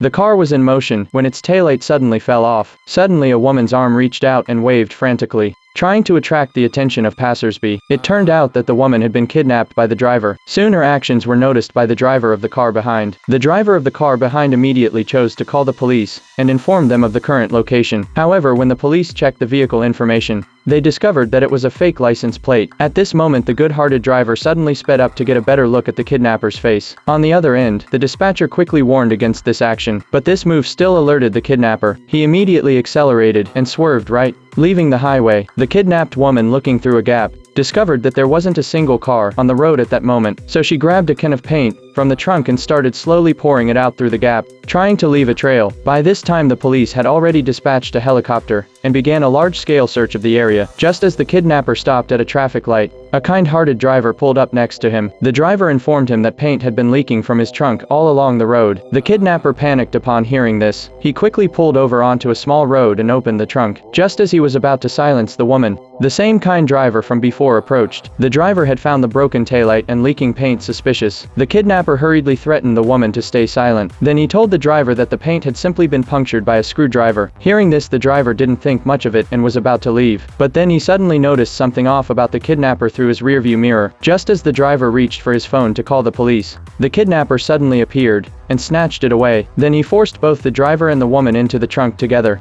The car was in motion when its taillight suddenly fell off. Suddenly a woman's arm reached out and waved frantically, trying to attract the attention of passersby. It turned out that the woman had been kidnapped by the driver. Soon her actions were noticed by the driver of the car behind. The driver of the car behind immediately chose to call the police and inform them of the current location. However, when the police checked the vehicle information, they discovered that it was a fake license plate. At this moment, the good-hearted driver suddenly sped up to get a better look at the kidnapper's face. On the other end, the dispatcher quickly warned against this action, but this move still alerted the kidnapper. He immediately accelerated and swerved right, leaving the highway. The kidnapped woman, looking through a gap, discovered that there wasn't a single car on the road at that moment, so she grabbed a can of paint from the trunk and started slowly pouring it out through the gap, trying to leave a trail. By this time the police had already dispatched a helicopter and began a large-scale search of the area. Just as the kidnapper stopped at a traffic light, a kind-hearted driver pulled up next to him. The driver informed him that paint had been leaking from his trunk all along the road. The kidnapper panicked upon hearing this. He quickly pulled over onto a small road and opened the trunk. Just as he was about to silence the woman, the same kind driver from before approached. The driver had found the broken taillight and leaking paint suspicious. The kidnapper hurriedly threatened the woman to stay silent. Then he told the driver that the paint had simply been punctured by a screwdriver. Hearing this, the driver didn't think much of it and was about to leave. But then he suddenly noticed something off about the kidnapper through his rearview mirror. Just as the driver reached for his phone to call the police, the kidnapper suddenly appeared and snatched it away. Then he forced both the driver and the woman into the trunk together,